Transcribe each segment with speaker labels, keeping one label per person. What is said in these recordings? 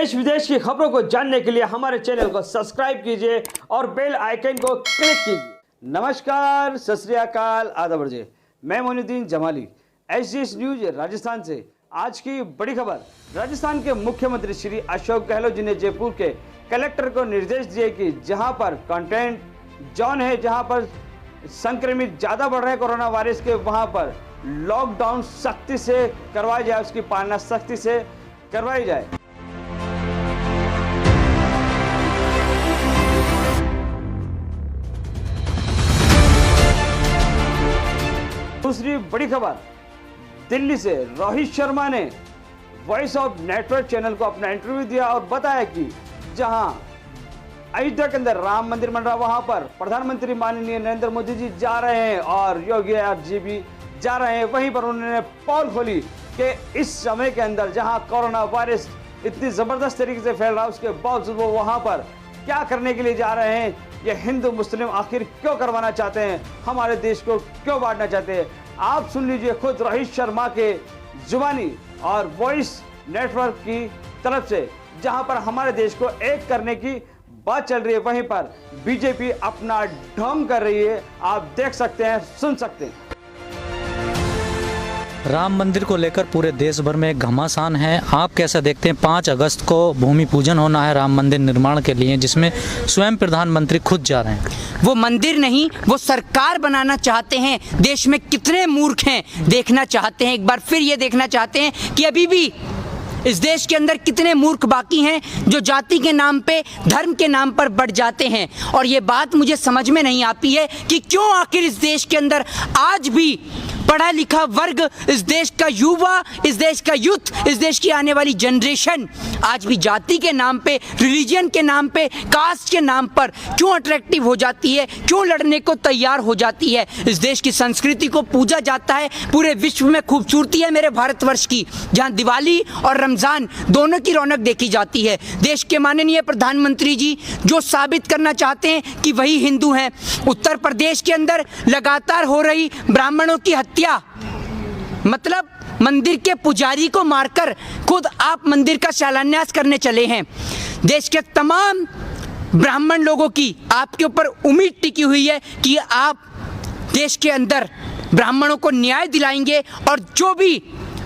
Speaker 1: देश विदेश की खबरों को जानने के लिए हमारे चैनल को सब्सक्राइब कीजिए और बेल आइकन को क्लिक कीजिए। नमस्कार, सत श्री अकाल, आदाब। मैं मोइनुद्दीन जमाली, एसडीएस न्यूज राजस्थान से। आज की बड़ी खबर, राजस्थान के मुख्यमंत्री श्री अशोक गहलोत जी ने जयपुर के कलेक्टर को निर्देश दिए कि जहां पर कंटेंट जोन है, जहां पर संक्रमित ज़्यादा बढ़ रहे हैं कोरोना वायरस के, वहां पर लॉकडाउन सख्ती से करवाई जाए, उसकी पालना सख्ती से करवाई जाए। दूसरी बड़ी खबर, दिल्ली से रोहित शर्मा ने वॉइस ऑफ नेटवर्क चैनल को अपना इंटरव्यू दिया और बताया कि जहां अयोध्या के अंदर राम मंदिर बन रहा, वहां पर प्रधानमंत्री माननीय नरेंद्र मोदी जी जा रहे हैं और योगी आदित्यनाथ जी भी जा रहे हैं। वहीं पर उन्होंने पोल खोली कि इस समय के अंदर जहां कोरोना वायरस इतनी जबरदस्त तरीके से फैल रहा है, उसके बावजूद वो वहां पर क्या करने के लिए जा रहे हैं, ये हिंदू मुस्लिम आखिर क्यों करवाना चाहते हैं, हमारे देश को क्यों बांटना चाहते हैं। आप सुन लीजिए खुद रोहित शर्मा के जुबानी और वॉइस नेटवर्क की तरफ से, जहां पर हमारे देश को एक करने की बात चल रही है, वहीं पर बीजेपी अपना ढोंग कर रही है। आप देख सकते हैं, सुन सकते हैं।
Speaker 2: राम मंदिर को लेकर पूरे देश भर में घमासान है। आप कैसा देखते हैं? 5 अगस्त को भूमि पूजन होना है राम मंदिर निर्माण के लिए, जिसमें स्वयं प्रधानमंत्री खुद जा रहे हैं।
Speaker 3: वो मंदिर नहीं, वो सरकार बनाना चाहते हैं। देश में कितने मूर्ख हैं देखना चाहते हैं। एक बार फिर ये देखना चाहते हैं कि अभी भी इस देश के अंदर कितने मूर्ख बाकी हैं जो जाति के नाम पे, धर्म के नाम पर बढ़ जाते हैं। और ये बात मुझे समझ में नहीं आती है कि क्यों आखिर इस देश के अंदर आज भी पढ़ा लिखा वर्ग, इस देश का युवा, इस देश का यूथ, इस देश की आने वाली जनरेशन आज भी जाति के नाम पे, रिलीजन के नाम पे, कास्ट के नाम पर क्यों अट्रैक्टिव हो जाती है, क्यों लड़ने को तैयार हो जाती है। इस देश की संस्कृति को पूजा जाता है। पूरे विश्व में खूबसूरती है मेरे भारतवर्ष की, जहां दिवाली और रमजान दोनों की रौनक देखी जाती है। देश के माननीय प्रधानमंत्री जी जो साबित करना चाहते हैं कि वही हिंदू हैं। उत्तर प्रदेश के अंदर लगातार हो रही ब्राह्मणों की हत्या, मतलब मंदिर के पुजारी को मारकर खुद आप मंदिर का शिलान्यास करने चले हैं। देश के तमाम ब्राह्मण लोगों की आपके ऊपर उम्मीद टिकी हुई है कि आप देश के अंदर ब्राह्मणों को न्याय दिलाएंगे, और जो भी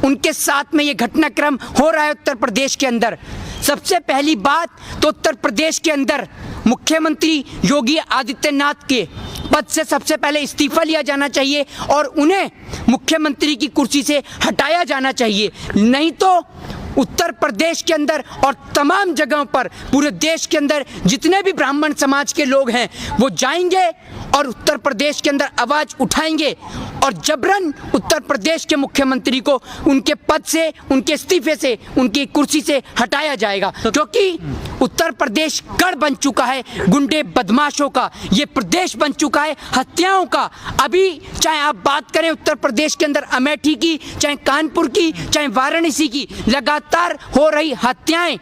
Speaker 3: उनके साथ में ये घटनाक्रम हो रहा है उत्तर प्रदेश के अंदर, सबसे पहली बात तो उत्तर प्रदेश के अंदर मुख्यमंत्री योगी आदित्यनाथ के पद से सबसे पहले इस्तीफा लिया जाना चाहिए और उन्हें मुख्यमंत्री की कुर्सी से हटाया जाना चाहिए। नहीं तो उत्तर प्रदेश के अंदर और तमाम जगहों पर पूरे देश के अंदर जितने भी ब्राह्मण समाज के लोग हैं वो जाएंगे और उत्तर प्रदेश के अंदर आवाज उठाएंगे और जबरन उत्तर प्रदेश के मुख्यमंत्री को उनके पद से, उनके इस्तीफे से, उनकी कुर्सी से हटाया जाएगा। क्योंकि उत्तर प्रदेश गढ़ बन चुका है गुंडे बदमाशों का, ये प्रदेश बन चुका है हत्याओं का। अभी चाहे आप बात करें उत्तर प्रदेश के अंदर अमेठी की, चाहे कानपुर की, चाहे वाराणसी की, लगातार हो रही हत्याएं,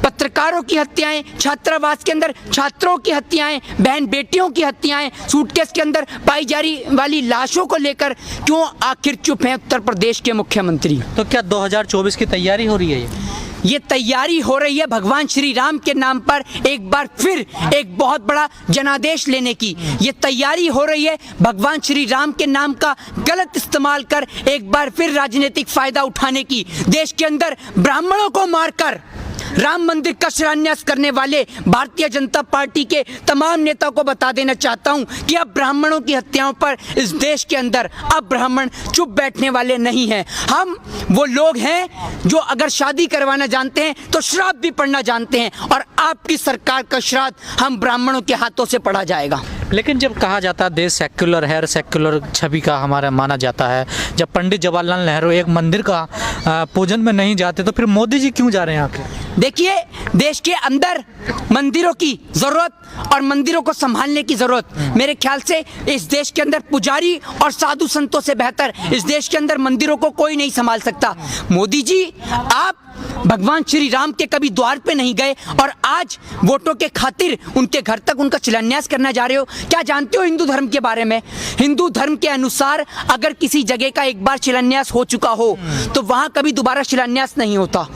Speaker 3: पत्रकारों की हत्याएं, छात्रावास के अंदर छात्रों की हत्याएं, बहन बेटियों की हत्याएं, सूटकेस के अंदर पाई जा रही वाली लाशों को लेकर क्यों आखिर चुप हैं उत्तर प्रदेश के मुख्यमंत्री?
Speaker 2: तो क्या 2024 की तैयारी हो रही है?
Speaker 3: ये तैयारी हो रही है भगवान श्री राम के नाम पर एक बार फिर एक बहुत बड़ा जनादेश लेने की। ये तैयारी हो रही है भगवान श्री राम के नाम का गलत इस्तेमाल कर एक बार फिर राजनीतिक फायदा उठाने की। देश के अंदर ब्राह्मणों को मारकर राम मंदिर का शिलान्यास करने वाले भारतीय जनता पार्टी के तमाम नेताओं को बता देना चाहता हूं कि अब ब्राह्मणों की हत्याओं पर इस देश के अंदर अब ब्राह्मण चुप बैठने वाले नहीं हैं। हम वो लोग हैं जो अगर शादी करवाना जानते हैं तो श्राद्ध भी पढ़ना जानते हैं, और आपकी सरकार का श्राद्ध हम ब्राह्मणों के हाथों से पढ़ा जाएगा।
Speaker 2: लेकिन जब कहा जाता है देश सेक्युलर है, सेक्युलर छवि का हमारा माना जाता है, जब पंडित जवाहरलाल नेहरू एक मंदिर का पूजन में नहीं जाते तो फिर मोदी जी क्यों जा रहे हैं आखिर?
Speaker 3: देखिए, देश के अंदर मंदिरों की जरूरत और मंदिरों को संभालने की जरूरत मेरे ख्याल से इस देश के अंदर पुजारी और साधु संतों से बेहतर इस देश के अंदर मंदिरों को कोई नहीं संभाल सकता। मोदी जी, आप भगवान श्री राम के कभी द्वार पे नहीं गए और आज वोटों के खातिर उनके घर तक उनका शिलान्यास करना जा रहे हो। क्या जानते हो हिंदू धर्म के बारे में? हिंदू धर्म के अनुसार अगर किसी जगह का एक बार शिलान्यास हो चुका हो तो वहां कभी दोबारा शिलान्यास नहीं होता।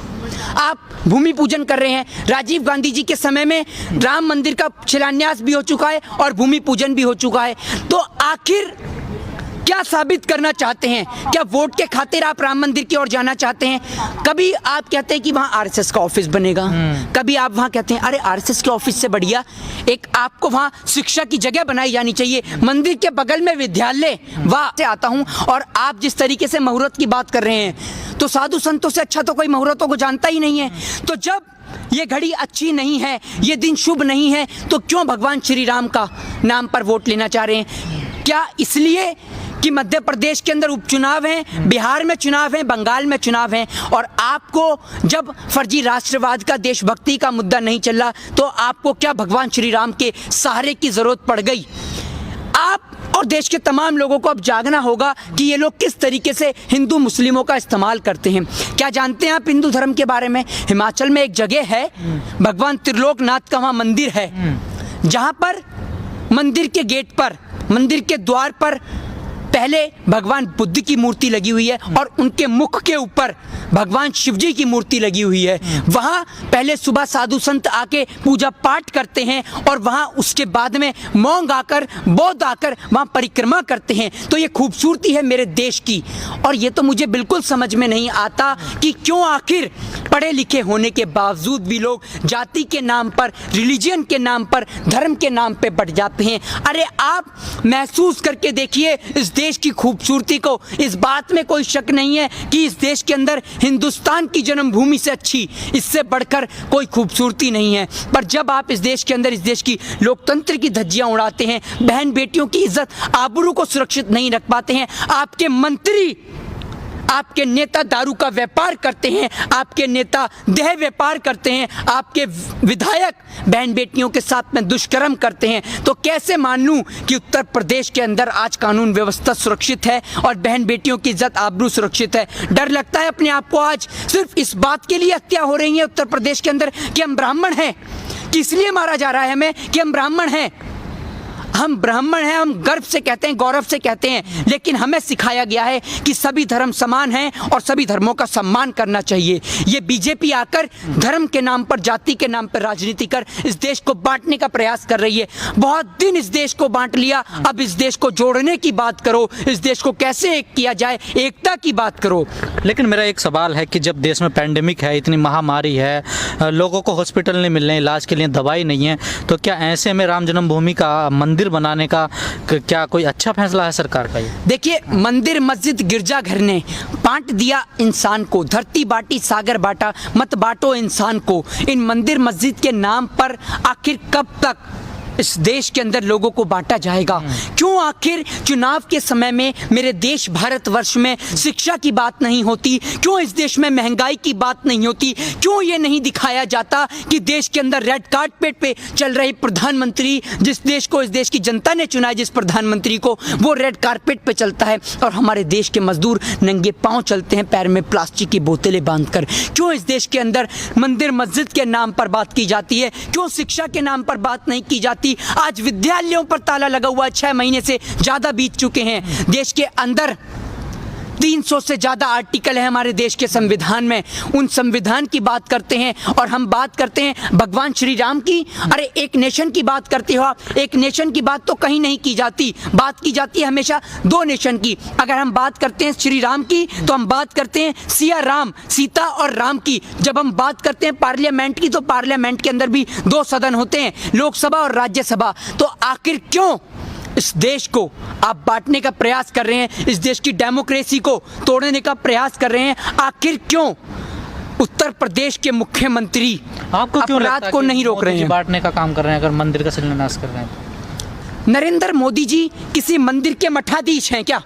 Speaker 3: आप भूमि पूजन कर रहे हैं। राजीव गांधी जी के समय में राम मंदिर का शिलान्यास भी हो चुका है और भूमि पूजन भी हो चुका है। तो आखिर क्या साबित करना चाहते हैं? क्या वोट के खातिर आप राम मंदिर की ओर जाना चाहते हैं? कभी आप कहते हैं कि वहाँ आरएसएस का ऑफिस बनेगा, कभी आप वहाँ कहते हैं अरे आरएसएस के ऑफिस से बढ़िया एक आपको वहाँ शिक्षा की जगह बनाई जानी चाहिए, मंदिर के बगल में विद्यालय। वाह से आता हूँ। और आप जिस तरीके से मुहूर्त की बात कर रहे हैं, तो साधु संतों से अच्छा तो कोई मुहूर्तों को जानता ही नहीं है। तो जब ये घड़ी अच्छी नहीं है, ये दिन शुभ नहीं है, तो क्यों भगवान श्री राम का नाम पर वोट लेना चाह रहे हैं? क्या इसलिए कि मध्य प्रदेश के अंदर उपचुनाव हैं, बिहार में चुनाव हैं, बंगाल में चुनाव हैं, और आपको जब फर्जी राष्ट्रवाद का, देशभक्ति का मुद्दा नहीं चल रहा, तो आपको क्या भगवान श्री राम के सहारे की जरूरत पड़ गई? आप और देश के तमाम लोगों को अब जागना होगा कि ये लोग किस तरीके से हिंदू मुस्लिमों का इस्तेमाल करते हैं। क्या जानते हैं आप हिंदू धर्म के बारे में? हिमाचल में एक जगह है, भगवान त्रिलोकनाथ का वहाँ मंदिर है, जहाँ पर मंदिर के गेट पर, मंदिर के द्वार पर पहले भगवान बुद्ध की मूर्ति लगी हुई है और उनके मुख के ऊपर भगवान शिव जी की मूर्ति लगी हुई है। वहाँ पहले सुबह साधु संत आके पूजा पाठ करते हैं और वहाँ उसके बाद में मोंग आकर, बौद्ध आकर वहाँ परिक्रमा करते हैं। तो ये खूबसूरती है मेरे देश की। और ये तो मुझे बिल्कुल समझ में नहीं आता कि क्यों आखिर पढ़े लिखे होने के बावजूद भी लोग जाति के नाम पर, रिलीजन के नाम पर, धर्म के नाम पे बढ़ जाते हैं। अरे आप महसूस करके देखिए इस देश की खूबसूरती को। इस बात में कोई शक नहीं है कि इस देश के अंदर हिंदुस्तान की जन्मभूमि से अच्छी, इससे बढ़कर कोई खूबसूरती नहीं है। पर जब आप इस देश के अंदर, इस देश की लोकतंत्र की धज्जियां उड़ाते हैं, बहन बेटियों की इज्जत आबरू को सुरक्षित नहीं रख पाते हैं, आपके मंत्री, आपके नेता दारू का व्यापार करते हैं, आपके नेता देह व्यापार करते हैं, आपके विधायक बहन बेटियों के साथ में दुष्कर्म करते हैं, तो कैसे मान लूं कि उत्तर प्रदेश के अंदर आज कानून व्यवस्था सुरक्षित है और बहन बेटियों की इज्जत आबरू सुरक्षित है? डर लगता है अपने आप को आज सिर्फ इस बात के लिए हत्या हो रही है उत्तर प्रदेश के अंदर कि हम ब्राह्मण हैं, कि इसलिए मारा जा रहा है हमें कि हम ब्राह्मण हैं। हम ब्राह्मण हैं, हम गर्व से कहते हैं, गौरव से कहते हैं, लेकिन हमें सिखाया गया है कि सभी धर्म समान हैं और सभी धर्मों का सम्मान करना चाहिए। ये बीजेपी आकर धर्म के नाम पर, जाति के नाम पर राजनीति कर इस देश को बांटने का प्रयास कर रही है। बहुत दिन इस देश को बांट लिया, अब इस देश को जोड़ने की बात करो, इस देश को कैसे एक किया जाए, एकता की बात करो।
Speaker 2: लेकिन मेरा एक सवाल है कि जब देश में पैंडेमिक है, इतनी महामारी है, लोगों को हॉस्पिटल नहीं मिल रहे, इलाज के लिए दवाई नहीं है, तो क्या ऐसे में राम जन्मभूमि का मंदिर बनाने का क्या कोई अच्छा फैसला है सरकार का? ये देखिए,
Speaker 3: मंदिर, मस्जिद, गिरजाघर ने बांट दिया इंसान को, धरती बांटी सागर बांटा, मत बांटो इंसान को। इन मंदिर मस्जिद के नाम पर आखिर कब तक इस देश के अंदर लोगों को बांटा जाएगा? क्यों आखिर चुनाव के समय में मेरे देश भारतवर्ष में शिक्षा की बात नहीं होती? क्यों इस देश में महंगाई की बात नहीं होती? क्यों ये नहीं दिखाया जाता कि देश के अंदर रेड कार्पेट पे चल रहे प्रधानमंत्री, जिस देश को इस देश की जनता ने चुना है, जिस प्रधानमंत्री को, वो रेड कार्पेट पे चलता है और हमारे देश के मजदूर नंगे पांव चलते हैं, पैर में प्लास्टिक की बोतलें बांधकर? क्यों इस देश के अंदर मंदिर मस्जिद के नाम पर बात की जाती है? क्यों शिक्षा के नाम पर बात नहीं की जाती? आज विद्यालयों पर ताला लगा हुआ, 6 महीने से ज्यादा बीत चुके हैं। देश के अंदर 300 से ज्यादा आर्टिकल है हमारे देश के संविधान में। उन संविधान की बात करते हैं और हम बात करते हैं भगवान श्री राम की। अरे एक नेशन की बात करते हो आप, एक नेशन की बात तो कहीं नहीं की जाती, बात की जाती है हमेशा 2 नेशन की। अगर हम बात करते हैं श्री राम की तो हम बात करते हैं सिया राम, सीता और राम की। जब हम बात करते हैं पार्लियामेंट की तो पार्लियामेंट के अंदर भी 2 सदन होते हैं, लोकसभा और राज्यसभा। तो आखिर क्यों इस देश को आप बांटने का प्रयास कर रहे हैं, इस देश की डेमोक्रेसी को तोड़ने का प्रयास कर रहे हैं? आखिर क्यों उत्तर प्रदेश के मुख्यमंत्री
Speaker 2: आपको क्यों
Speaker 3: अपराध को नहीं रोक रहे हैं?
Speaker 2: बांटने का काम कर रहे हैं अगर मंदिर का शिलान्यास कर रहे हैं?
Speaker 3: नरेंद्र मोदी जी किसी मंदिर के मठाधीश हैं क्या?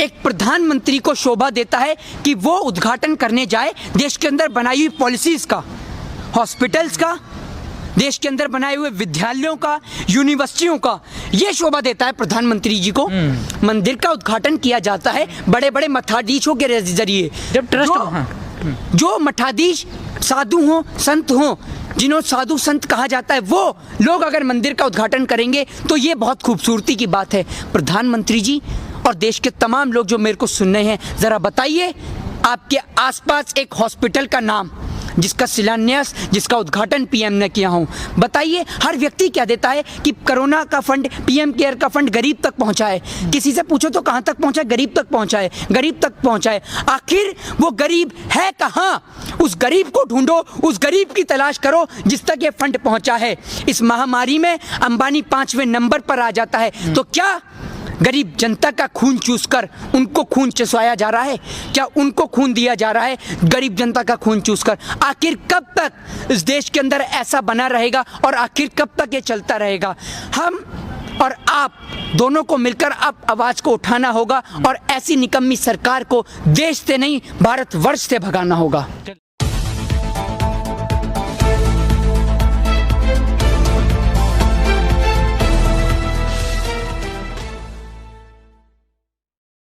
Speaker 3: एक प्रधानमंत्री को शोभा देता है कि वो उद्घाटन करने जाए देश के अंदर बनाई हुई पॉलिसीज का, हॉस्पिटल्स का, देश के अंदर बनाए हुए विद्यालयों का, यूनिवर्सिटियों का। ये शोभा देता है प्रधानमंत्री जी को। मंदिर का उद्घाटन किया जाता है बड़े बड़े मठाधीशों के जरिए।
Speaker 2: जब ट्रस्ट
Speaker 3: जो मठाधीश साधु हों, संत हों, जिन्हों साधु संत कहा जाता है, वो लोग अगर मंदिर का उद्घाटन करेंगे तो ये बहुत खूबसूरती की बात है। प्रधानमंत्री जी और देश के तमाम लोग जो मेरे को सुन रहे हैं, जरा बताइए, आपके आसपास एक हॉस्पिटल का नाम जिसका शिलान्यास, जिसका उद्घाटन पीएम ने किया हो। बताइए, हर व्यक्ति क्या देता है कि कोरोना का फंड, पीएम केयर का फंड गरीब तक पहुंचा है। किसी से पूछो तो कहां तक पहुंचा है? गरीब तक पहुंचा है, गरीब तक पहुंचा है। आखिर वो गरीब है कहां? उस गरीब को ढूंढो, उस गरीब की तलाश करो जिस तक ये फंड पहुंचा है। इस महामारी में अंबानी 5वें नंबर पर आ जाता है, तो क्या गरीब जनता का खून चूसकर उनको खून चुसवाया जा रहा है? क्या उनको खून दिया जा रहा है गरीब जनता का खून चूसकर? आखिर कब तक इस देश के अंदर ऐसा बना रहेगा और आखिर कब तक ये चलता रहेगा? हम और आप दोनों को मिलकर अब आवाज को उठाना होगा और ऐसी निकम्मी सरकार को देश से नहीं, भारतवर्ष से भगाना होगा।